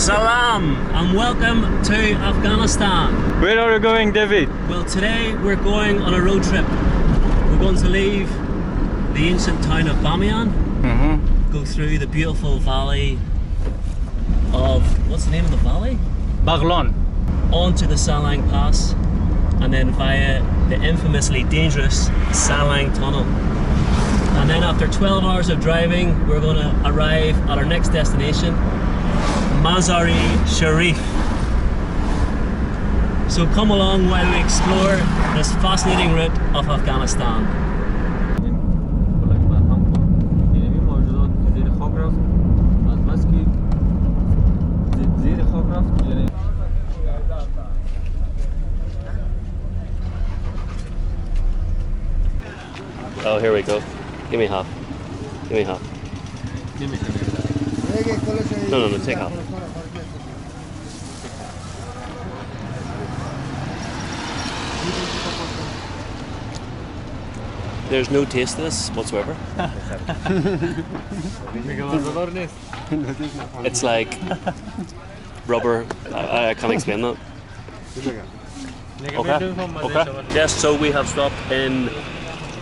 Salam and welcome to Afghanistan. Where are you going, David? Well, today we're going on a road trip. We're going to leave the ancient town of Bamiyan, go through the beautiful valley of, what's the name of the valley? Baghlan. Onto the Salang Pass, and then via the infamously dangerous Salang Tunnel. And then after 12 hours of driving, we're going to arrive at our next destination, Mazar-i-Sharif. So come along while we explore this fascinating route of Afghanistan. Oh, here we go. Give me half. Give me half. No, take half. There's no taste to this whatsoever. It's like rubber. I can't explain that. Okay. Yes, so we have stopped in,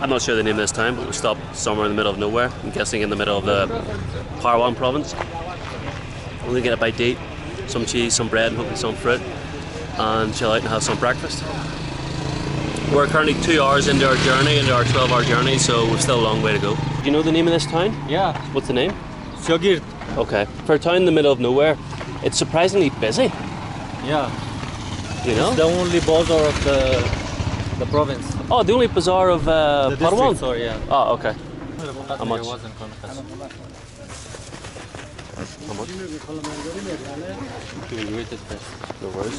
I'm not sure the name of this town, but we stopped somewhere in the middle of nowhere. I'm guessing in the middle of the Carwash province. We're going to get a bite to eat, some cheese, some bread, and hopefully some fruit, and chill out and have some breakfast. We're currently 2 hours into our journey, into our 12-hour journey, so we've still a long way to go. Do you know the name of this town? Yeah. What's the name? Shogir. Okay. For a town in the middle of nowhere, it's surprisingly busy. Yeah. You know? It's the only bazaar of the province. Oh, the only bazaar of The Padawan? district, sorry, yeah. Oh, okay. How much? How much? No worries.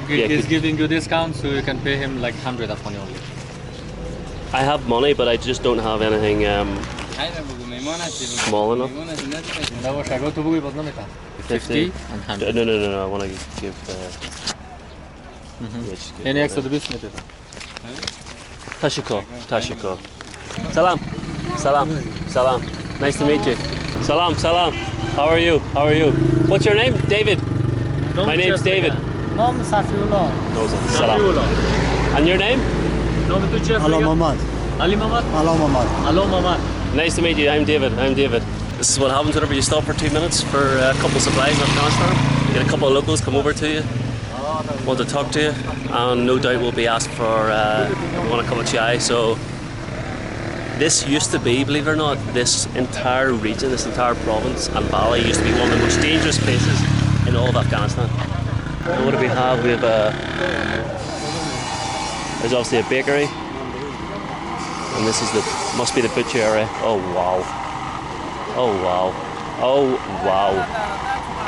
He's giving you discount, so you can pay him like 100 Afghani only. I have money, but I just don't have anything small enough. 50 and 100. No, I want to give... Any extra business? Tashiko. Salam. Nice to meet you. Salam. How are you? What's your name? David. My name's David. Salam. And your name? Hello, Mamad. Ali Mamad? Hello, Mamad. Nice to meet you. I'm David. This is what happens whenever you stop for 2 minutes for a couple of supplies in Afghanistan. You get a couple of locals come over to you, want to talk to you, and no doubt will be asked for want a cup of chai. So this used to be, believe it or not, this entire region, this entire province and valley used to be one of the most dangerous places in all of Afghanistan. And what do we have? We have there's obviously a bakery, and this is must be the butcher area. Oh wow.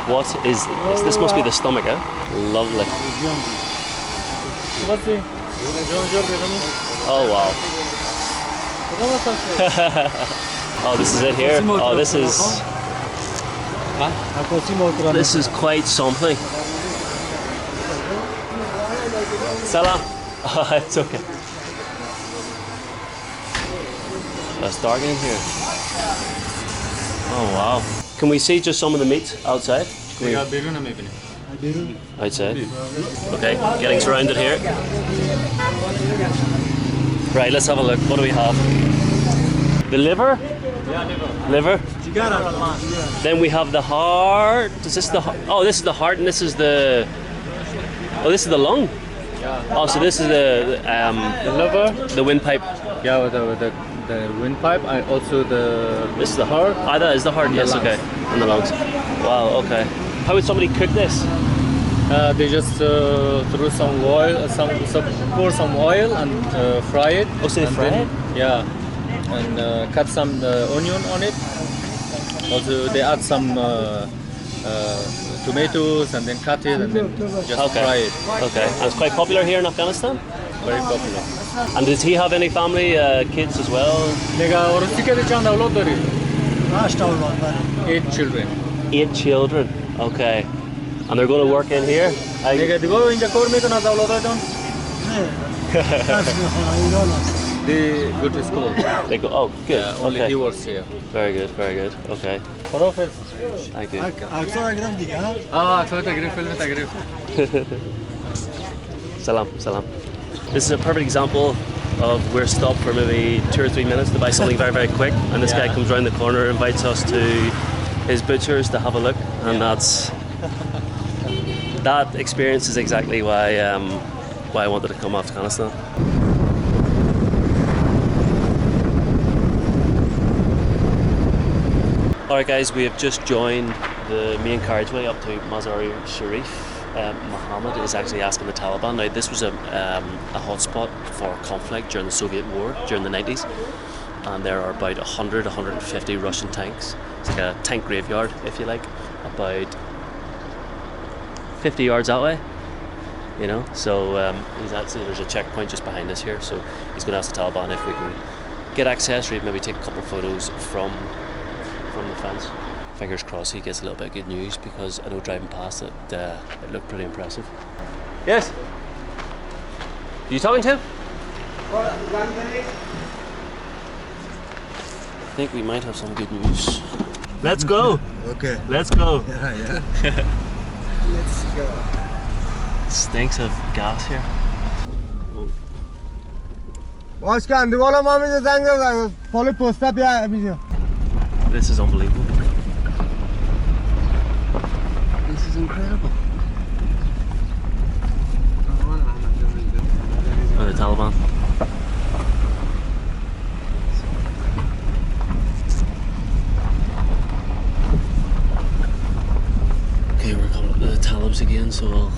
What is this? This must be the stomach, eh? Lovely. Oh wow. Oh, this is it here. Oh, this is quite something. Salam. Oh, it's okay. It's dark in here. Oh wow. Can we see just some of the meat outside? Outside. Okay, getting surrounded here. Right, let's have a look. What do we have? The liver? Yeah, Liver? Then we have the heart. Is this the heart? Oh, this is the heart and this is the... Oh, this is the lung? Yeah. Oh, so this is the liver? The windpipe. Yeah, with the windpipe, and also the... This is the heart? Ah, that is the heart, yes, okay. And the lungs. Wow, okay. How would somebody cook this? They just throw some oil, pour some oil and fry it. Oh, so they fry it? Yeah, and cut some onion on it. Also, they add some tomatoes and then cut it and then just fry it. Okay, and it's quite popular here in Afghanistan? Very popular. And does he have any family, kids as well? 8 children. 8 children, okay. And they're going to work in here? They go to school. They go. Oh, good. Yeah, only okay. he works here. Very good. Very good. Okay. Professor. Thank you. Tagrif, film tagrif. Salam. Salam. This is a perfect example of we're stopped for maybe 2 or 3 minutes to buy something very, very quick, and this guy comes around the corner, invites us to his butcher's to have a look, and that experience is exactly why I wanted to come to Afghanistan. Alright guys, we have just joined the main carriageway up to Mazar-i-Sharif. Mohammed is actually asking the Taliban. Now this was a hotspot for conflict during the Soviet war, during the 90s. And there are about 150 Russian tanks. It's like a tank graveyard, if you like, about 50 yards that way. You know, so he's actually, there's a checkpoint just behind us here, so he's going to ask the Taliban if we can get access or maybe take a couple of photos from the fence. Fingers crossed he gets a little bit of good news, because I know driving past it, it looked pretty impressive. Yes? Are you talking to him? I think we might have some good news. Let's go! Okay. Let's go! Yeah. Let's go. Stinks of gas here. This is unbelievable. This is incredible. Oh, the Taliban. Okay, we're coming up to the Talibs again, so I'll...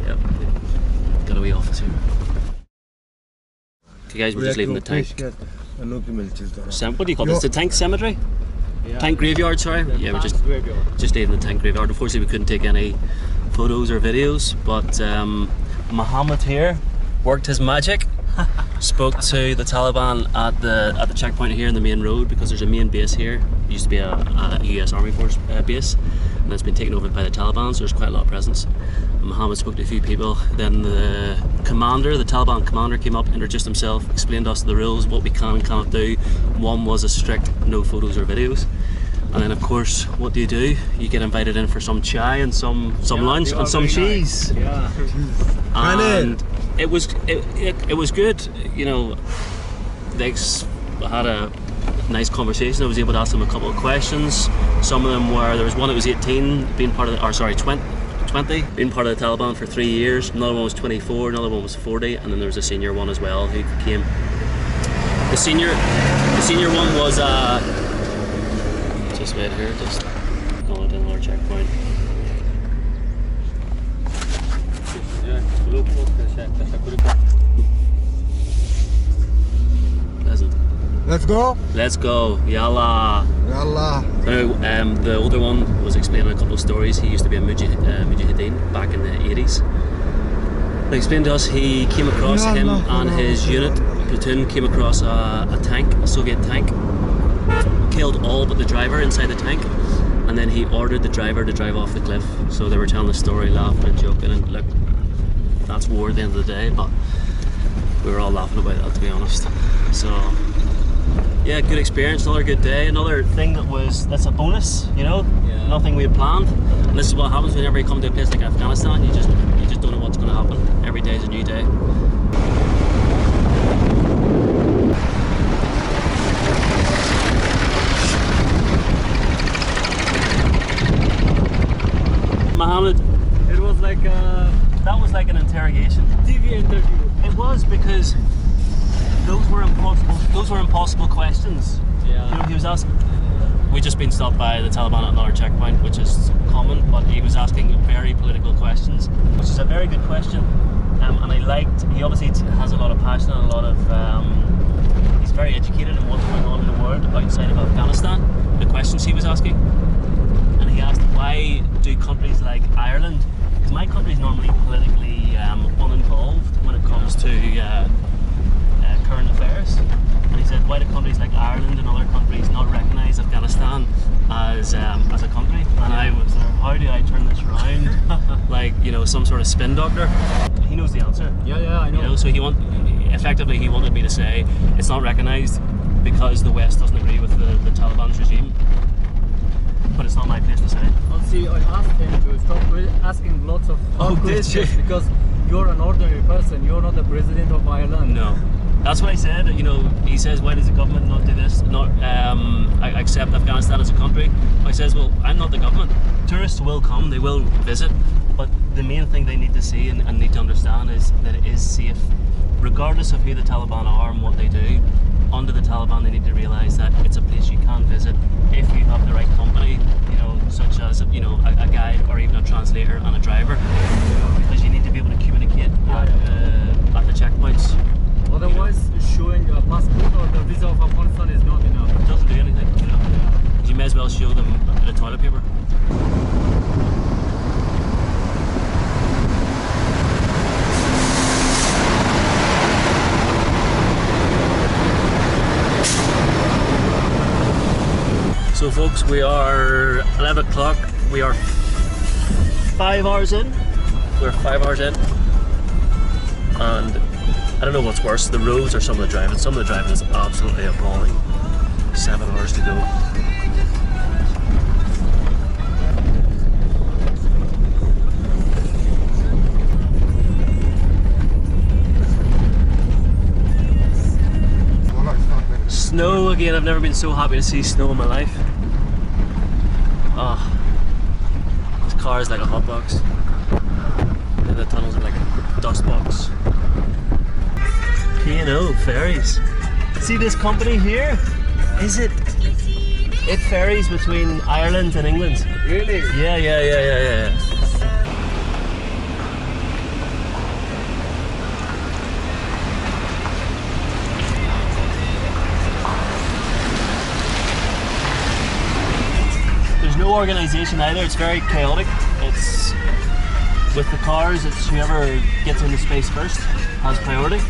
Yep. Got a wee office here. Okay guys, we're just leaving the tank. What do you call this? The tank cemetery? Yeah. Tank graveyard, sorry. Yeah, we're just leaving the tank graveyard. Unfortunately, we couldn't take any photos or videos, but Mohammed here worked his magic. Spoke to the Taliban at the checkpoint here in the main road, because there's a main base here. It used to be a US Army Force base, and it's been taken over by the Taliban, so there's quite a lot of presence. Mohammed spoke to a few people, then the Taliban commander came up, introduced himself, explained to us the rules, what we can and cannot do. One was a strict no photos or videos. And then of course, what do? You get invited in for some chai and some lunch and some cheese. Nice. Yeah. And it was good, you know. They had a nice conversation. I was able to ask them a couple of questions. Some of them there was one that was 18, being part of 20, being part of the Taliban for 3 years. Another one was 24, another one was 40, and then there was a senior one as well who came. The senior one was just wait here, just going to another checkpoint. Pleasant. Let's go. Let's go, yalla. Yalla. So, the older one was explaining a couple of stories. He used to be a mujahideen back in the 80s. They explained to us he came across him and his unit, platoon, came across a tank, a Soviet tank, killed all but the driver inside the tank, and then he ordered the driver to drive off the cliff. So they were telling the story, laughing and joking, and look, that's war at the end of the day, but we were all laughing about that, to be honest. So yeah, good experience, another good day, another thing that's a bonus, you know. Yeah. Nothing we had planned, and this is what happens whenever you come to a place like Afghanistan. You just don't know what's going to happen. Every day is a new day. Mohammed, It was like a that was like an interrogation. TV interview. It was, because those were impossible questions. Yeah. You know, he was asking. We'd just been stopped by the Taliban at another checkpoint, which is common, but he was asking very political questions, which is a very good question. And he obviously has a lot of passion and a lot of, he's very educated in what's going on in the world outside of Afghanistan, the questions he was asking. And he asked, why do countries like Ireland, because my country is normally politically uninvolved when it comes to current affairs. And he said, why do countries like Ireland and other countries not recognise Afghanistan as a country, and I was there. How do I turn this around? Like, you know, some sort of spin doctor. He knows the answer. Yeah, I know. You know, so he wanted me to say it's not recognised because the West doesn't agree with the Taliban's regime. But it's not my place to say. Well, see, I asked him to stop asking lots of hard questions because you're an ordinary person. You're not the president of Ireland. No. That's what I said. You know, he says, why does the government not do this? Not accept Afghanistan as a country? I says, well, I'm not the government. Tourists will come, they will visit, but the main thing they need to see and need to understand is that it is safe. Regardless of who the Taliban are and what they do, under the Taliban they need to realise that it's a place you can visit if you have the right company, you know, such as, you know, a guide or even a translator and a driver, because you need to be able to communicate at the checkpoints. Otherwise, showing a passport or the visa of Afghanistan is not enough. It doesn't do anything, you know. You may as well show them the toilet paper. So folks, we are 11 o'clock, we are 5 hours in. We're 5 hours in. And I don't know what's worse, the roads or some of the driving. Some of the driving is absolutely appalling. 7 hours to go. Snow again, I've never been so happy to see snow in my life. Oh, this car is like a hot box. And the tunnels are like a dust box. P&O ferries. See this company here? It ferries between Ireland and England. Really? Yeah. There's no organisation either, it's very chaotic. It's with the cars, it's whoever gets into space first has priority.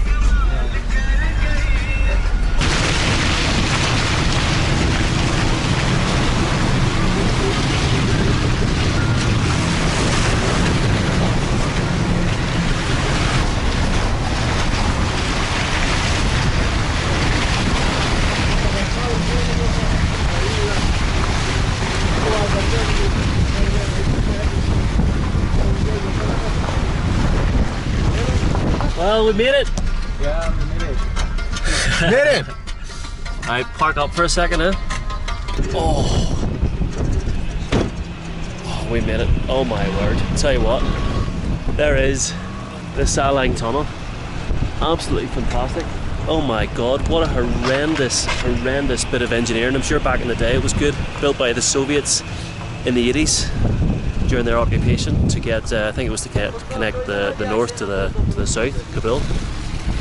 Well, we made it. Yeah, we made it. Made it! I park up for a second, eh? Oh, we made it. Oh my word. Tell you what, there is the Salang tunnel. Absolutely fantastic. Oh my god, what a horrendous bit of engineering. I'm sure back in the day it was good. Built by the Soviets in the 80s during their occupation to get, I think it was to connect the north to the south, Kabul.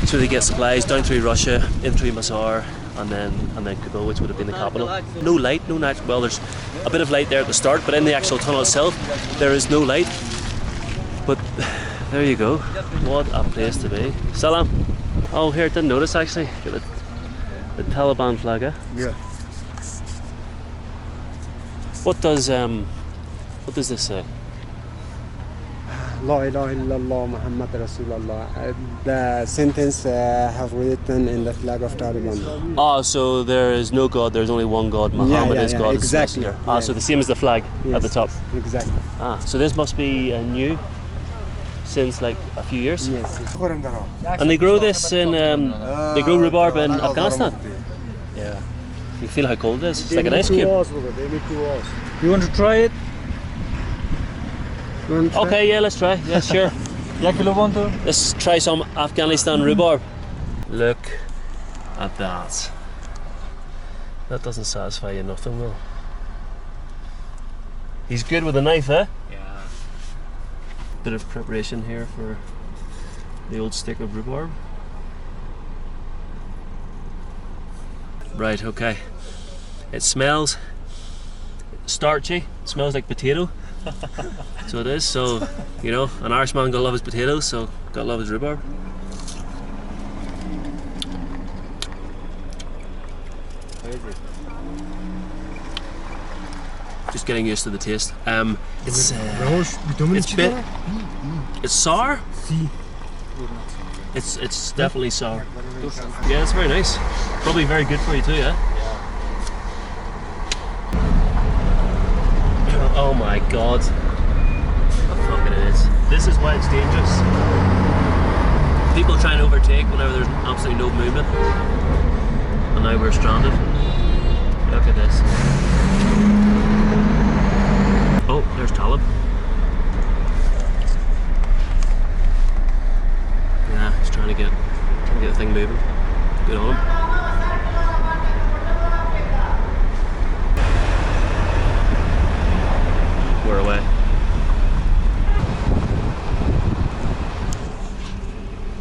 So they get supplies down through Russia, in through Mazar, and then Kabul, which would have been the capital. No light, no night. Well, there's a bit of light there at the start, but in the actual tunnel itself, there is no light. But there you go. What a place to be. Salam. Oh, here, didn't notice actually. Got the Taliban flag, eh? Yeah. What does this say? La ilaha illallah Muhammad Rasulullah. The sentence have written in the flag of Taliban. Ah, so there is no God, there's only one God. Muhammad is God. Exactly. Ah, so the same as the flag at the top. Exactly. Ah, so this must be new since like a few years. Yes. And they grow this in, they grow rhubarb in Afghanistan. Yeah. You feel how cold it is? It's like an ice cube. You want to try it? Okay, yeah, let's try. Yeah, sure. Let's try some Afghanistan rhubarb. Look at that. That doesn't satisfy you nothing, though. He's good with a knife, eh? Yeah. Bit of preparation here for the old stick of rhubarb. Right, okay. It smells starchy. It smells like potato. So it is. So, you know, an Irishman gotta love his potatoes, so gotta love his rhubarb. Just getting used to the taste. It's bit. It's sour. It's definitely sour. Yeah, it's very nice. Probably very good for you too, yeah. Oh my god. What the fuck it is. This is why it's dangerous. People try and overtake whenever there's absolutely no movement. And now we're stranded. Look at this. Oh, there's Talib. Yeah, he's trying to get the thing moving. Good on him. We're away.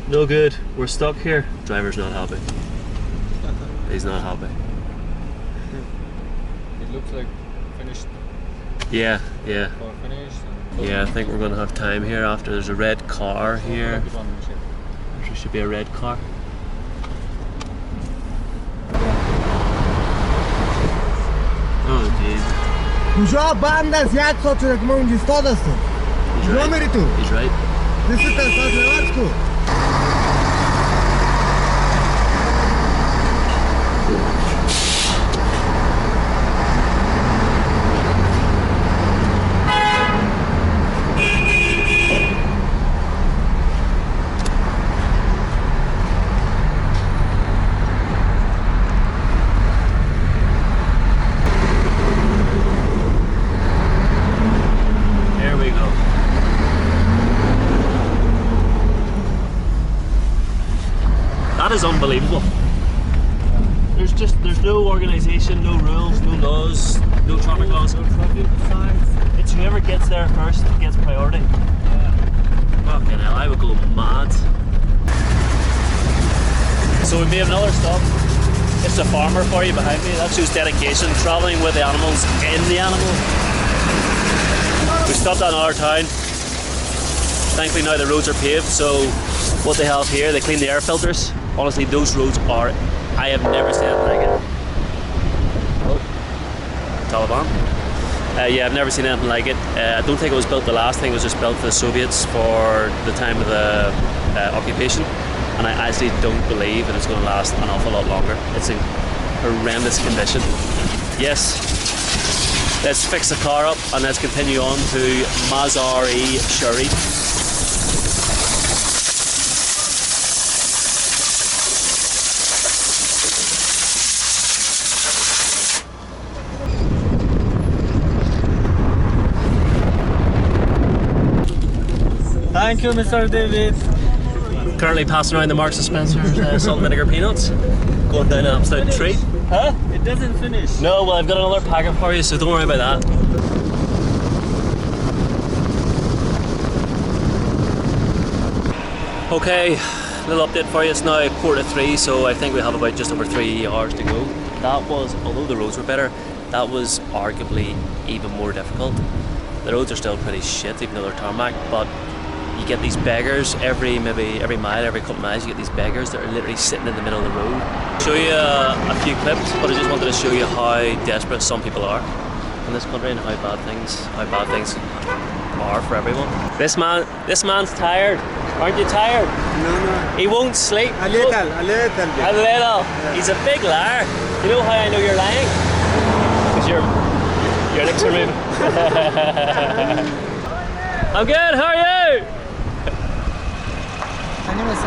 No good. We're stuck here. Driver's not happy. He's not happy. It looks like finished. Yeah, yeah. Or finished. Yeah, I think we're going to have time here after there's a red car here. There should be a red car. Oh, jeez. کجا بند است؟ 1 ساعت شده که ما اونجا ایستاد هستیم. کجا میری تو؟ He's right. This is the start لباس کو. That is unbelievable. There's no organisation, no rules, no laws, no traffic laws. It's whoever gets there first gets priority. Fucking hell, I would go mad. So we made another stop. It's a farmer for you behind me. That shows dedication, travelling with the animals in the animal. We stopped at another town. Thankfully now the roads are paved, so what they have here, they clean the air filters. Honestly, those roads are, I have never seen anything like it. Oh, Taliban. Yeah, I've never seen anything like it. I don't think it was built the last thing, it was just built for the Soviets for the time of the occupation. And I actually don't believe that it's going to last an awful lot longer. It's in horrendous condition. Yes, let's fix the car up and let's continue on to Mazar-i-Sharif. Thank you, Mr. David. Currently passing around the Marks and Spencer's salt and vinegar peanuts. Going down an absolute treat. Huh? It doesn't finish. No, well I've got another packet for you, so don't worry about that. Okay, little update for you. It's now 2:45, so I think we have about just over 3 hours to go. That was, although the roads were better, that was arguably even more difficult. The roads are still pretty shit, even though they're tarmac, but you get these beggars every mile, every couple miles. You get these beggars that are literally sitting in the middle of the road. Show you a few clips, but I just wanted to show you how desperate some people are in this country and how bad things are for everyone. This man's tired. Aren't you tired? No. He won't sleep. A little bit. A little. Yeah. He's a big liar. You know how I know you're lying? Because your lips are moving. I'm good. How are you? My name is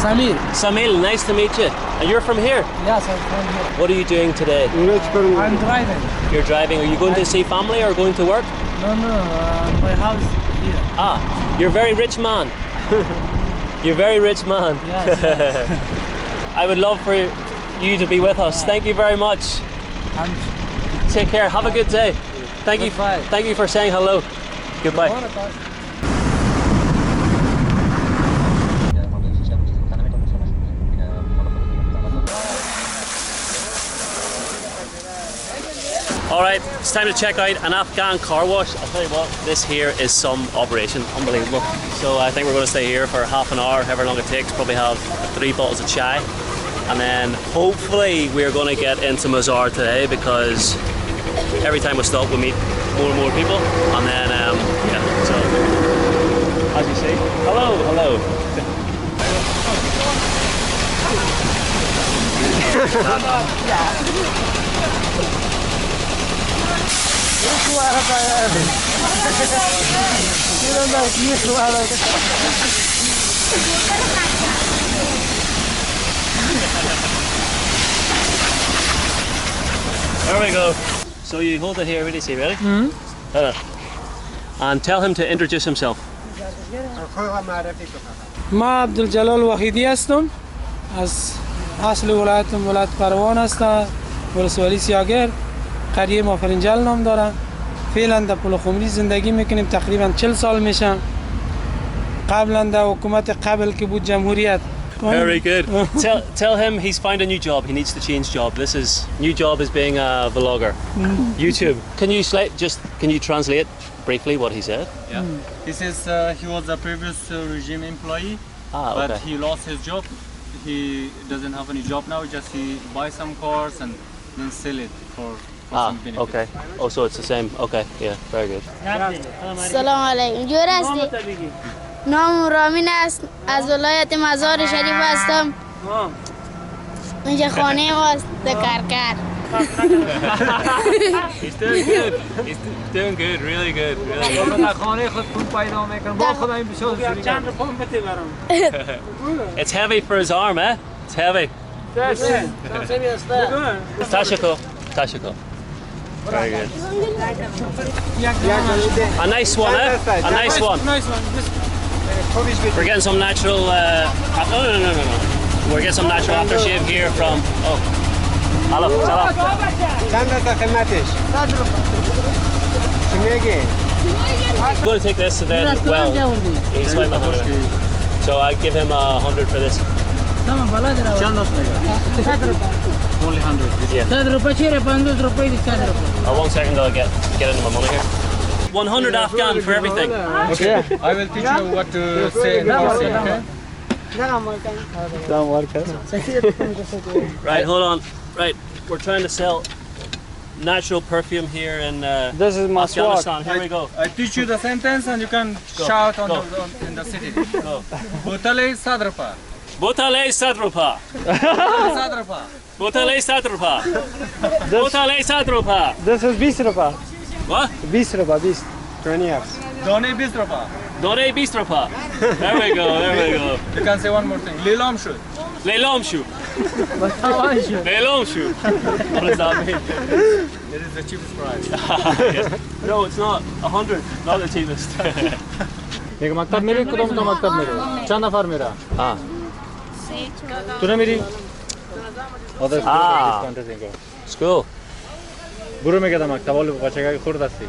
Samir. Samil, nice to meet you. And you're from here? Yes, I'm from here. What are you doing today? I'm driving. You're driving. Are you going to see family or going to work? No, my house here. Ah, you're a very rich man. You're a very rich man. Yes. I would love for you to be with us. Thank you very much. Take care. Have a good day. Thank you for saying hello. Goodbye. Alright, it's time to check out an Afghan car wash. I'll tell you what, this here is some operation, unbelievable. So I think we're going to stay here for half an hour, however long it takes, probably have 3 bottles of chai. And then hopefully we're going to get into Mazar today because every time we stop, we meet more and more people, and then yeah. So as you see, hello. There we go. So you hold it here, really, see, ready? And tell him to introduce himself. ما عبدالجلال وحیدی هستم از اصل ولایت پروان هستم، ولسوالی سیاگر، قریه مافرنجل نام دارم. فعلا در پلخمری زندگی میکنیم، تقریبا 40 سال میشه. قبلا در حکومت قبل که بود جمهوریت. Very good. Tell him he's found a new job. He needs to change job. This is new job is being a vlogger. YouTube. Can you translate briefly what he said? Yeah. He says he was a previous regime employee, okay. but he lost his job. He doesn't have any job now. Just he buy some cars and then sell it for some benefit. Okay. Oh, so it's the same. Okay. Yeah. Very good. سلام علیکم. جور هستی؟ نام رامین است. از ولایت مزار-i-Sharif هستم. اینجا خانه ماست در کرکر. He's doing good. He's doing good. Really good. Really good. خانه خود پول پیدا میکنم. با خدا این بشه. چند رقم بده برام. It's heavy for his arm, eh? It's heavy. Tashiko. Very good. A nice one, eh? A nice one. We're getting some natural. No. We're getting some natural aftershave here from. Oh, hello. Salam. I'm going to take this and then he's right behind me. So I give him 100 for this. Only 100. Yeah. 1 second, I'll get into my money here. 100 Afghan for everything. Okay. I will teach you what to say in Farsi, okay? Right, hold on. Right, we're trying to sell natural perfume here in This is my Afghanistan. Here we go. I teach you the sentence and you can shout in the city. Go. Botale sadrapa. Botale Sadrupa. Sadrapa. Botale Sadrupa. Botale Sadrupa. This is 20 rupa. What? 20 rupa, 20 years. Done bistropa. Dore Bistropa. There we go. You can say one more thing. Lilam shoot. Leilomshu. Leilomshu. What does that mean? It is the cheapest price. Yes. No, it's not. 100. Not the cheapest. एक मकतब मेरे कदम तो मकतब मेरे चंद नफर मेरा तूने मेरी School. बुरु में क्या था मकतब वाले बच्चे का खुर्द आती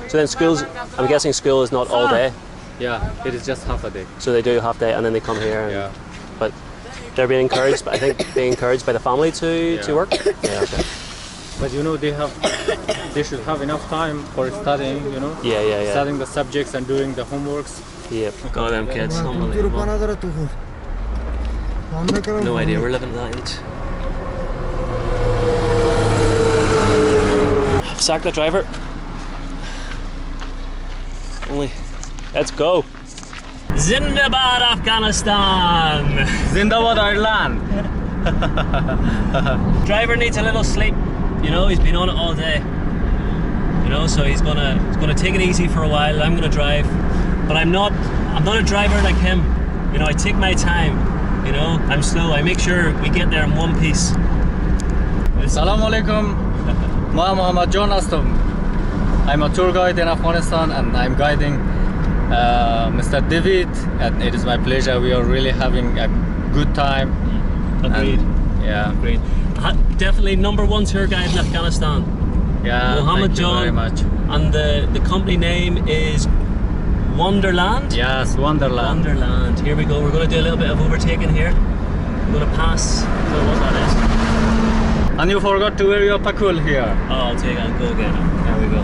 So then schools, I'm guessing school is not all day. Yeah, it is just half a day. So they do half day and then they come here. And, but they're being encouraged, I think being encouraged by the family to work. Yeah, okay. But you know they should have enough time for studying, you know. Yeah. Studying the subjects and doing the homeworks. Yep. God, them kids. Unbelievable. No idea. We're living at that age. Sack the driver. Let's go. Zindabad, Afghanistan. Zindabad, Ireland. Driver needs a little sleep. You know, he's been on it all day. You know, so he's gonna take it easy for a while. I'm gonna drive, but I'm not a driver like him. You know, I take my time. You know, I'm slow. I make sure we get there in one piece. Assalamu alaikum. Ma Muhammad John Astum. I'm a tour guide in Afghanistan and I'm guiding Mr. David, and it is my pleasure. We are really having a good time. Agreed. Agreed. Definitely #1 tour guide in Afghanistan. Yeah, Muhammad thank you John. very much. And the company name is Wonderland? Yes, Wonderland. Wonderland. Here we go. We're going to do a little bit of overtaking here. We're going to pass. I don't know what that is. And you forgot to wear your pakul here. Oh, I'll take it and go get it. There we go.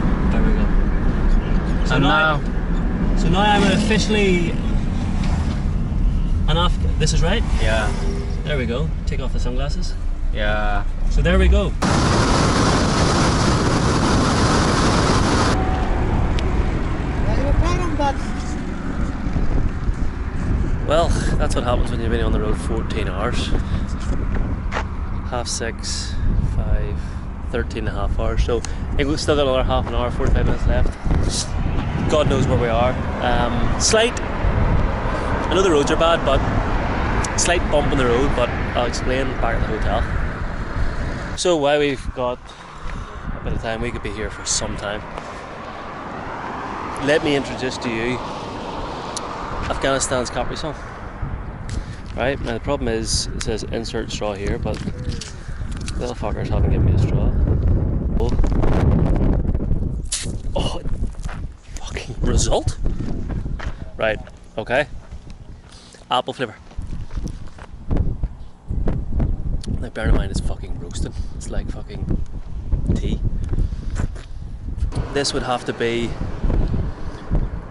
So and now I'm officially an Afghan. This is right? Yeah. There we go. Take off the sunglasses. Yeah. So there we go. Well, that's what happens when you've been on the road 14 hours. 6:30, 5, 13 and a half hours. So I think we've still got another half an hour, 45 minutes left. God knows where we are. Slight, I know the roads are bad, but slight bump in the road, but I'll explain back at the hotel. So while we've got a bit of time, we could be here for some time. Let me introduce to you Afghanistan's Capri Sun. Right, now the problem is it says insert straw here, but little fuckers haven't given me a straw. Oh, fucking result? Right, okay. Apple flavour. Now bear in mind it's fucking roasting. It's like fucking tea. This would have to be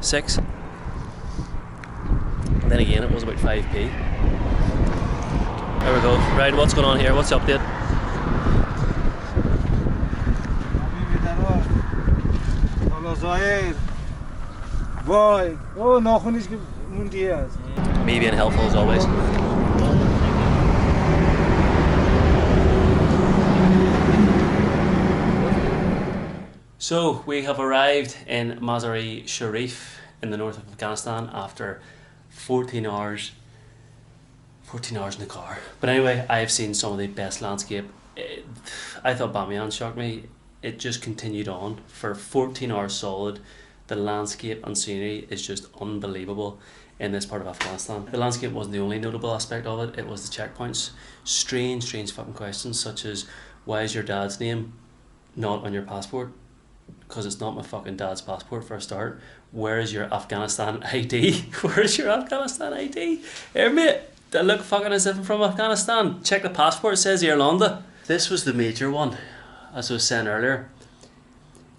6. And then again it was about 5p. There we go. Right, what's going on here? What's the update? Me being helpful as always. So we have arrived in Mazar-i-Sharif in the north of Afghanistan after 14 hours in the car. But anyway, I have seen some of the best landscape. I thought Bamiyan shocked me. It just continued on for 14 hours solid. The landscape and scenery is just unbelievable in this part of Afghanistan. The landscape wasn't the only notable aspect of it, it was the checkpoints. Strange fucking questions such as, why is your dad's name not on your passport? Because it's not my fucking dad's passport for a start. Where is your Afghanistan ID? Where is your Afghanistan ID? Here mate, I look fucking as if I'm from Afghanistan. Check the passport, it says Irlanda. This was the major one, as I was saying earlier.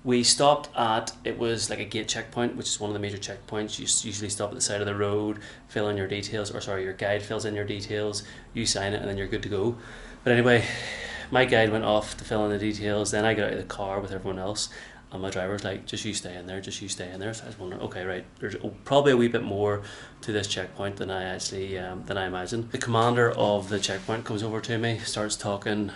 We stopped at, it was like a gate checkpoint, which is one of the major checkpoints. You usually stop at the side of the road, fill in your details, or sorry, your guide fills in your details, you sign it, and then you're good to go. But anyway, my guide went off to fill in the details, then I got out of the car with everyone else, and my driver's like, just you stay in there, just you stay in there. So I was wondering, okay, right, there's probably a wee bit more to this checkpoint than I actually, than I imagined. The commander of the checkpoint comes over to me, starts talking,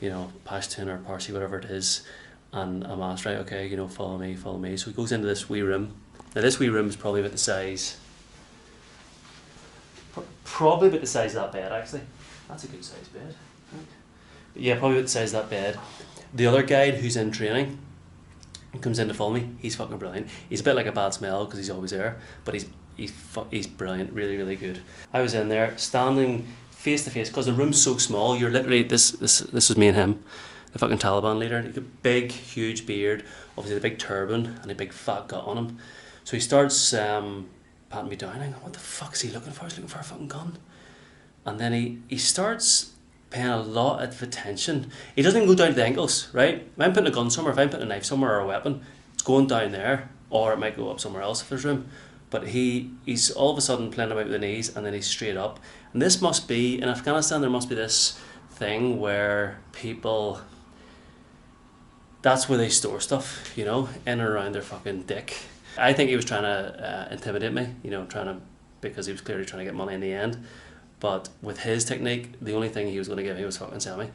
you know, Pashtun or Parsi, whatever it is, and I'm asked, right, okay, you know, follow me. So he goes into this wee room. Now this wee room is probably about the size, probably about the size of that bed actually. That's a good size bed. Right? But yeah, probably about the size of that bed. The other guide who's in training comes in to follow me. He's fucking brilliant. He's a bit like a bad smell because he's always there, but he's brilliant, really good. I was in there standing face to face because the room's so small. You're literally this was me and him, the fucking Taliban leader. He's got a big, huge beard, obviously the big turban and a big fat gut on him. So he starts patting me down. I go, what the fuck is he looking for? He's looking for a fucking gun. And then he starts paying a lot of attention. He doesn't even go down to the ankles, right? If I'm putting a gun somewhere, if I'm putting a knife somewhere or a weapon, it's going down there, or it might go up somewhere else if there's room. But he's all of a sudden playing about with the knees, and then he's straight up. And this must be, in Afghanistan, there must be this thing where people, that's where they store stuff, you know, in and around their fucking dick. I think he was trying to intimidate me, you know, because he was clearly trying to get money in the end. But with his technique, the only thing he was going to give me was fucking semi.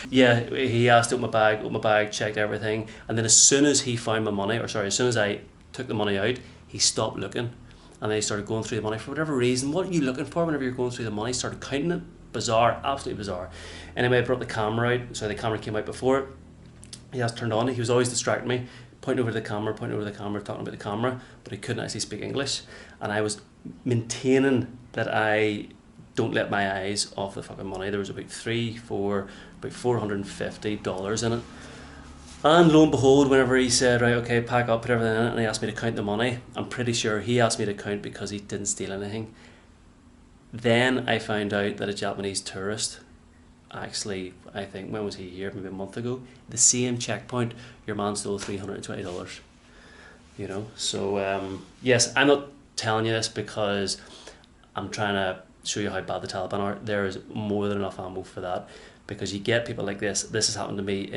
Yeah, he asked to open my bag, checked everything, and then as soon as he found my money, or sorry, as soon as I took the money out, he stopped looking, and then he started going through the money for whatever reason. What are you looking for whenever you're going through the money? He started counting it. Bizarre, absolutely bizarre. Anyway, I brought the camera out, so the camera came out before it. He has turned on. He was always distracting me, pointing over the camera, talking about the camera, but he couldn't actually speak English, and I was maintaining that I don't let my eyes off the fucking money. There was about $450 in it. And lo and behold, whenever he said, right, okay, pack up, put everything in it, and he asked me to count the money, I'm pretty sure he asked me to count because he didn't steal anything. Then I found out that a Japanese tourist, actually, I think, when was he here? Maybe a month ago. The same checkpoint, your man stole $320. You know, so yes, I'm not telling you this because I'm trying to show you how bad the Taliban are. There is more than enough ammo for that, because you get people like this. This has happened to me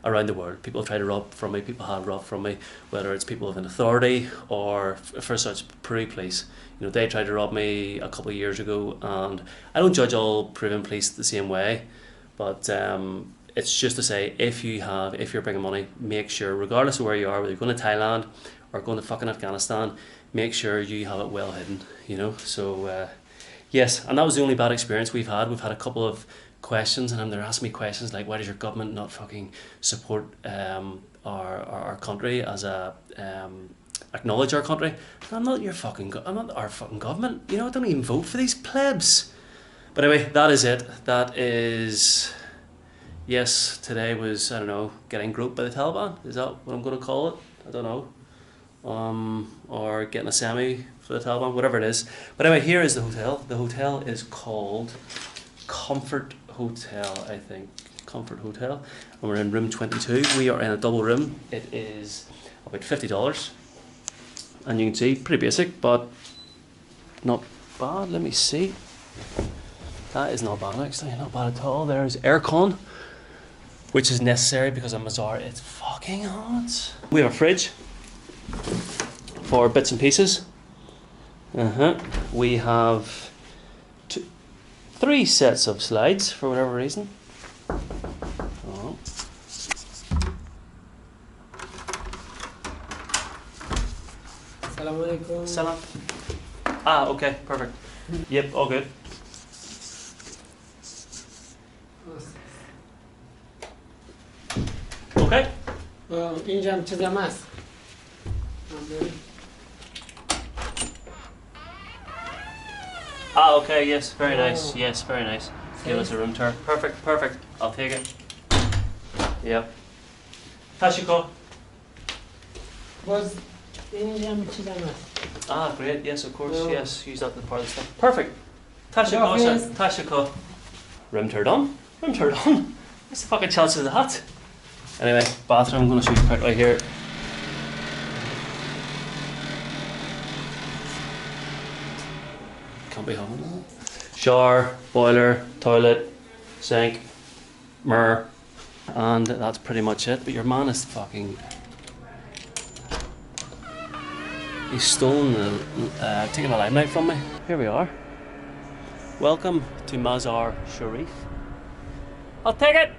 around the world. People try to rob from me, people have robbed from me, whether it's people of an authority or for such Peru police. You know, they tried to rob me a couple of years ago, and I don't judge all Peruvian police the same way, but it's just to say, if you're bringing money, make sure, regardless of where you are, whether you're going to Thailand or going to fucking Afghanistan, make sure you have it well hidden, you know. So yes, and that was the only bad experience we've had. We've had a couple of questions, and they're asking me questions like, why does your government not fucking support our country as a acknowledge our country? I'm not your fucking I'm not our fucking government, you know. I don't even vote for these plebs. But anyway, that is it. That is, yes, today was, I don't know, getting groped by the Taliban. Is that what I'm going to call it? I don't know. Or getting a semi for the Taliban, whatever it is. But anyway, here is the hotel. The hotel is called Comfort Hotel, I think. Comfort Hotel. And we're in room 22. We are in a double room. It is about $50. And you can see, pretty basic, but not bad. Let me see. That is not bad, actually. Not bad at all. There's aircon, which is necessary because of Mazar. It's fucking hot. We have a fridge for bits and pieces. We have 3 sets of slides for whatever reason. Oh. Assalamu alaikum. Salang. Ah, okay, perfect. Yep, all good. Okay. اینجا هم چیزم هست. Ah, okay, yes, very nice. Yes, very nice. Give us a room tour. Perfect, perfect. I'll take it. Yep. Tashiko. باز اینجا هم چیزم هست. Ah, great. Yes, of course. Yes, use that as part of the stuff. Perfect. Tashiko, Yes. Tashiko. Room tour done. Room tour done. What's the fucking chance of that? Anyway, bathroom. I'm going to show you quick right here. Can't be home. Shower, boiler, toilet, sink, mirror, and that's pretty much it. But your man is fucking. He's stolen taken a limelight from me. Here we are. Welcome to Mazar-i-Sharif. I'll take it.